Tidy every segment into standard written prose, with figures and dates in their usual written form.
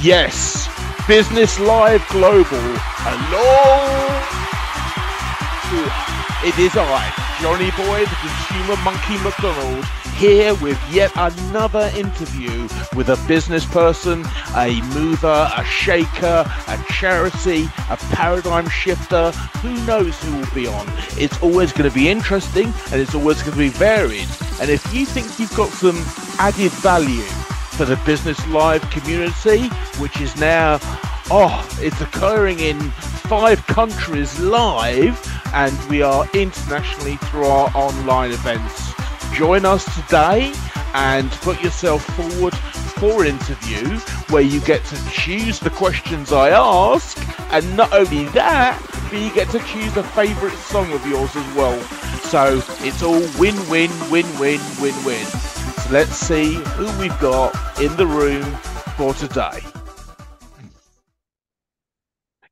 Yes, Business Live Global. Hello. It is I, Johnny Boy, the Consumer Monkey McDonald, here with yet another interview with a business person, a mover, a shaker, a charity, a paradigm shifter. Who knows who will be on? It's always going to be interesting and it's always going to be varied. And if you think you've got some added value for the Business Live community, which is now, it's occurring in 5 countries live, and we are internationally through our online events. Join us today and put yourself forward for an interview where you get to choose the questions I ask, and not only that, but you get to choose a favourite song of yours as well. So it's all win-win, win-win, win-win. So let's see who we've got in the room for today.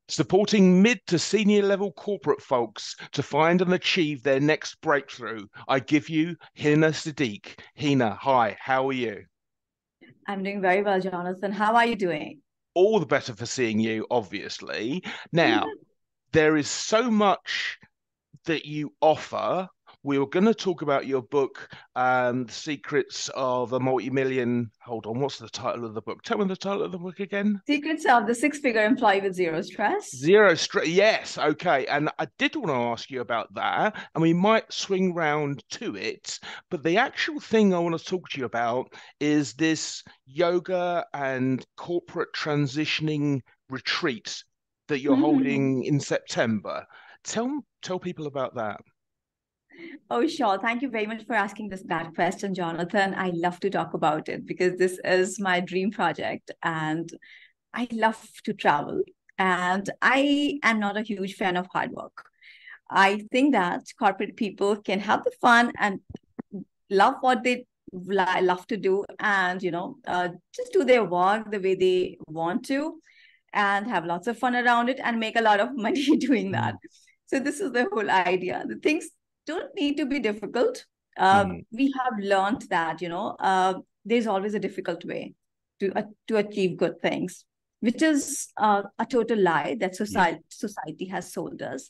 Supporting mid to senior level corporate folks to find and achieve their next breakthrough, I give you Hina Siddiqui. Hina, hi, how are you? I'm doing very well, Jonathan. How are you doing? All the better for seeing you, obviously. Now, there is so much that you offer. We were going to talk about your book, The Secrets of a Multi-Million. Hold on, what's the title of the book? Tell me the title of the book again. Secrets of the Six-Figure Employee with Zero Stress. Zero stress. Yes. Okay. And I did want to ask you about that, and we might swing round to it. But the actual thing I want to talk to you about is this yoga and corporate transitioning retreat that you're holding in September. Tell people about that. Oh, sure. Thank you very much for asking that question, Jonathan. I love to talk about it because this is my dream project and I love to travel. And I am not a huge fan of hard work. I think that corporate people can have the fun and love what they love to do and, just do their work the way they want to and have lots of fun around it and make a lot of money doing that. So this is the whole idea. The things don't need to be difficult. We have learned that, there's always a difficult way to achieve good things, which is a total lie that society has sold us.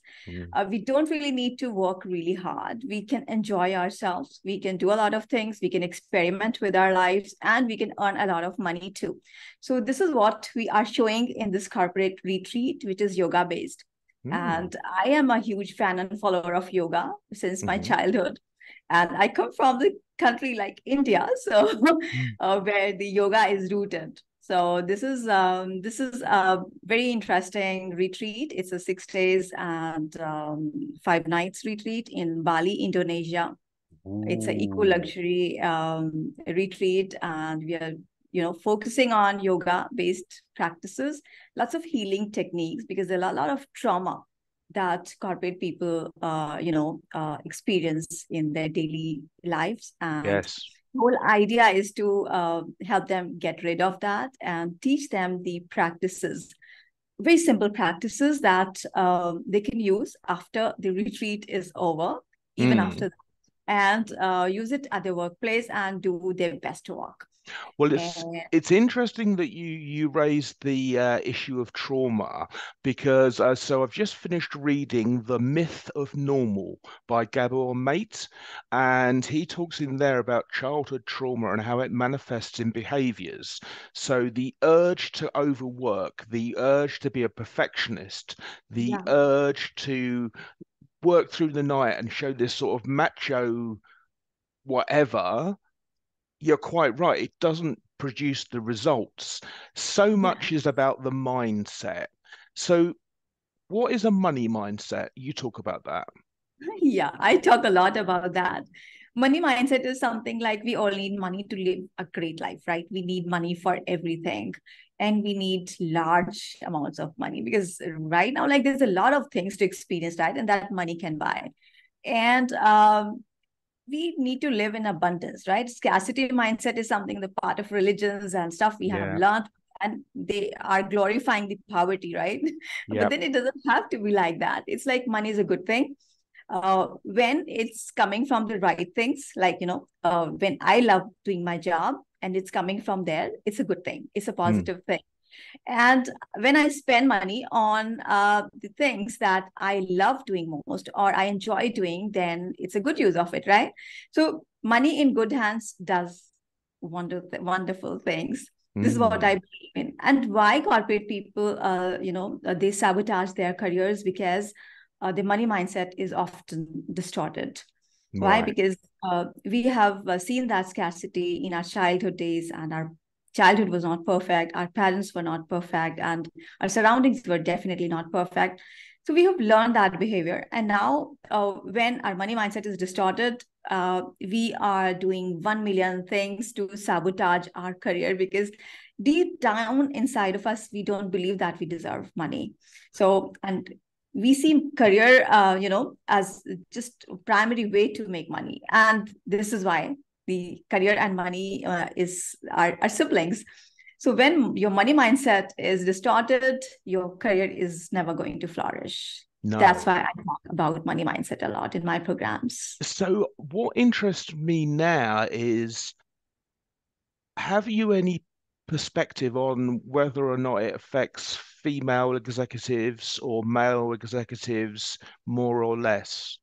We don't really need to work really hard. We can enjoy ourselves. We can do a lot of things. We can experiment with our lives and we can earn a lot of money too. So this is what we are showing in this corporate retreat, which is yoga based. And I am a huge fan and follower of yoga since my childhood. And I come from the country like India, so where the yoga is rooted. So this is a very interesting retreat. It's a 6 days and 5 nights retreat in Bali, Indonesia. It's an eco-luxury retreat, and we are focusing on yoga-based practices, lots of healing techniques, because there are a lot of trauma that corporate people, experience in their daily lives. And Yes. the whole idea is to help them get rid of that and teach them the practices, very simple practices that they can use after the retreat is over, even after that, and use it at their workplace and do their best work. Well, it's interesting that you raised the issue of trauma because so I've just finished reading The Myth of Normal by Gabor Mate, and he talks in there about childhood trauma and how it manifests in behaviors. So the urge to overwork, the urge to be a perfectionist, the urge to work through the night and show this sort of macho whatever. You're quite right. It doesn't produce the results. So much is about the mindset. So what is a money mindset? You talk about that. Yeah, I talk a lot about that. Money mindset is something like we all need money to live a great life, right? We need money for everything. And we need large amounts of money because right now, like there's a lot of things to experience, right? And that money can buy. And we need to live in abundance, right? Scarcity mindset is something, the part of religions and stuff we have learned, and they are glorifying the poverty, right? But then it doesn't have to be like that. It's like money is a good thing. When it's coming from the right things, like, when I love doing my job and it's coming from there, it's a good thing. It's a positive thing. And when I spend money on the things that I love doing most or I enjoy doing, then it's a good use of it, right? So money in good hands does wonderful things. This is what I believe in. And why corporate people, they sabotage their careers because the money mindset is often distorted. Why? Right. Because we have seen that scarcity in our childhood days, and our childhood was not perfect. Our parents were not perfect, and our surroundings were definitely not perfect. So we have learned that behavior. And now, when our money mindset is distorted, we are doing 1 million things to sabotage our career because deep down inside of us, we don't believe that we deserve money. So, and we see career, as just primary way to make money. And this is why the career and money are siblings. So when your money mindset is distorted, your career is never going to flourish. That's No. why I talk about money mindset a lot in my programs. So what interests me now is, have you any perspective on whether or not it affects female executives or male executives more or less?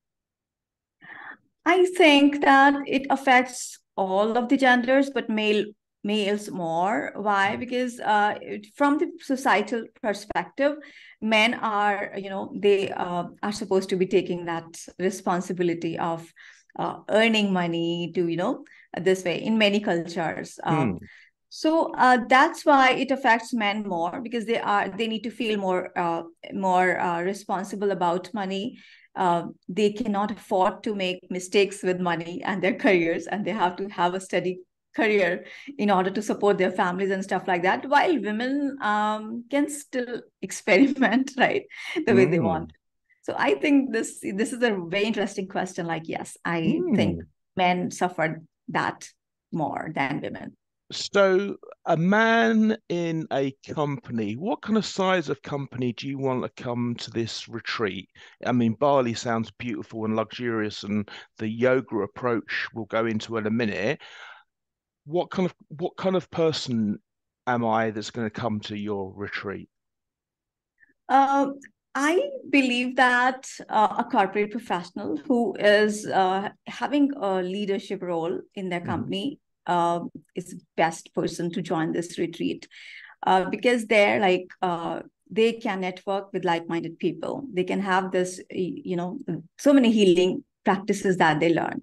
I think that it affects all of the genders, but males more. Why? Because from the societal perspective, men are, they are supposed to be taking that responsibility of earning money to, this way in many cultures. Hmm. So that's why it affects men more because they need to feel more responsible about money. They cannot afford to make mistakes with money and their careers, and they have to have a steady career in order to support their families and stuff like that. While women can still experiment, right, the way they Hmm. want. So I think this is a very interesting question. Like, yes, I think Hmm. men suffered that more than women. So, a man in a company, what kind of size of company do you want to come to this retreat? I mean, Bali sounds beautiful and luxurious, and the yoga approach we'll go into in a minute. What kind of person am I that's going to come to your retreat? Uh, I believe that a corporate professional who is having a leadership role in their Hmm. company is the best person to join this retreat because they can network with like-minded people. They can have this, so many healing practices that they learn.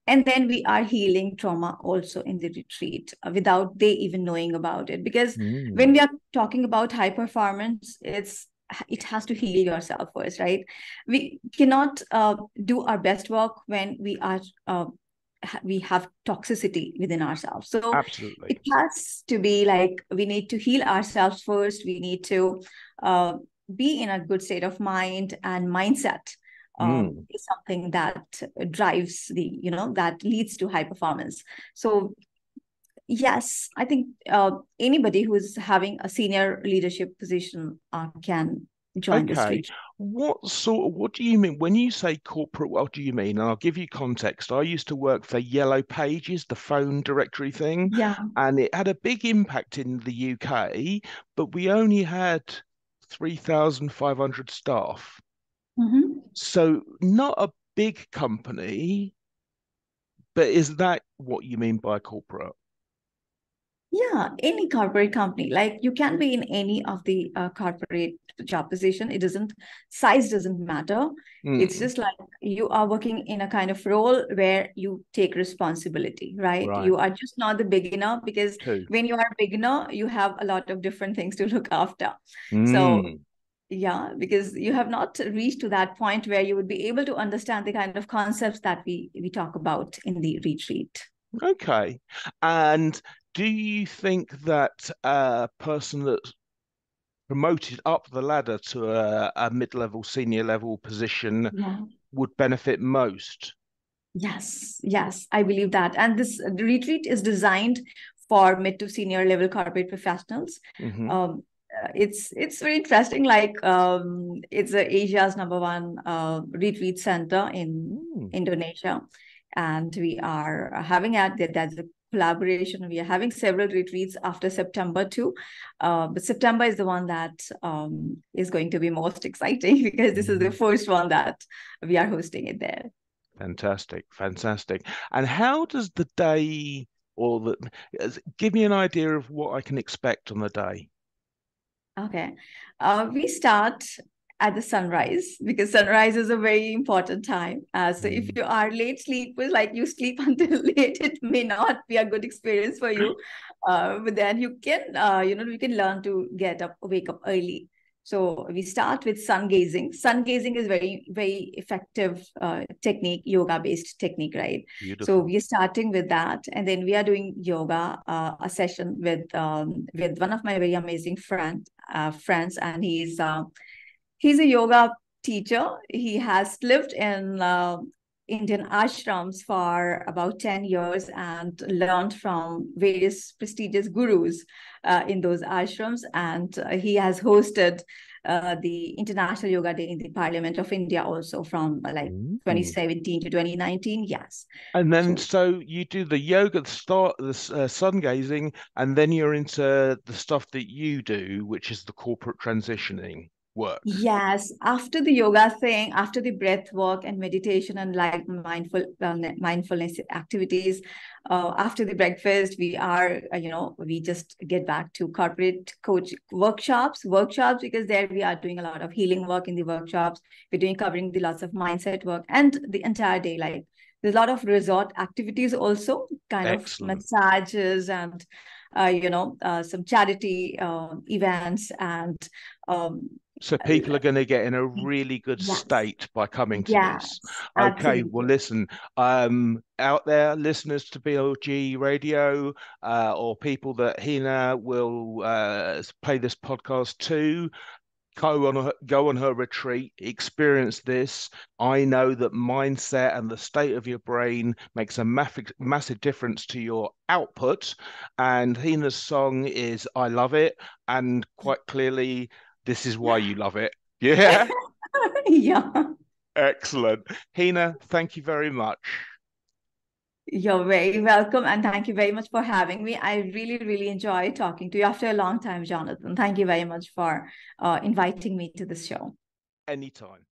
And then we are healing trauma also in the retreat without they even knowing about it. Because when Hmm. we are talking about high performance, it has to heal yourself first, right? We cannot do our best work when we have toxicity within ourselves. So Absolutely. it has to be like we need to heal ourselves first. We need to uh, be in a good state of mind and mindset Hmm. is something that drives that leads to high performance. So yes, I think anybody who is having a senior leadership position can join this Okay. retreat. What do you mean when you say corporate? What do you mean? And I'll give you context. I used to work for Yellow Pages, the phone directory thing, Yeah. and it had a big impact in the UK, but we only had 3,500 staff. Mhm. So not a big company, but is that what you mean by corporate? Yeah, any corporate company, like you can be in any of the corporate job position. It doesn't, size doesn't matter. It's Hmm. just like you are working in a kind of role where you take responsibility, right? Right. You are just not the beginner because Two. when you are a beginner, you have a lot of different things to look after. So Hmm. yeah, because you have not reached to that point where you would be able to understand the kind of concepts that we talk about in the retreat. Okay. And do you think that a person that's promoted up the ladder to a mid-level, senior level position Yeah. would benefit most? Yes, yes, I believe that. And this the retreat is designed for mid to senior level corporate professionals. Hmm. It's very interesting. Like it's Asia's number one retreat center in Mm. Indonesia, and we are having at that. That's collaboration. We are having several retreats after September too. But September is the one that is going to be most exciting because this is the first one that we are hosting it there. Fantastic, fantastic. And how does the day give me an idea of what I can expect on the day? Okay. We start at the sunrise because sunrise is a very important time. So if you are late sleepers, like you sleep until late, it may not be a good experience for you. But then you can, we can learn to wake up early. So we start with sun gazing. Sun gazing is very, very effective technique, yoga-based technique, right? Beautiful. So we are starting with that, and then we are doing yoga, a session with one of my very amazing friends, and he's a yoga teacher. He has lived in Indian ashrams for about 10 years and learned from various prestigious gurus in those ashrams. And he has hosted the International Yoga Day in the Parliament of India also from 2017 to 2019. Yes. And then so you do the yoga, the sun gazing, and then you're into the stuff that you do, which is the corporate transitioning work. Yes, after the yoga thing, after the breath work and meditation and like mindfulness activities, after the breakfast, we just get back to corporate coach workshops because there we are doing a lot of healing work in the workshops. We're covering the lots of mindset work and the entire day. Like there's a lot of resort activities also, kind Excellent. of massages and some charity events and so people are going to get in a really good state by coming to this. Okay, absolutely. well, listen, out there, listeners to BLG Radio, or people that Hina will play this podcast to, go on her retreat, experience this. I know that mindset and the state of your brain makes a massive difference to your output. And Hina's song is I Love It. And quite clearly, this is why you love it. Yeah. Yeah. Excellent. Hina, thank you very much. You're very welcome. And thank you very much for having me. I really, really enjoy talking to you after a long time, Jonathan. Thank you very much for inviting me to this show. Anytime.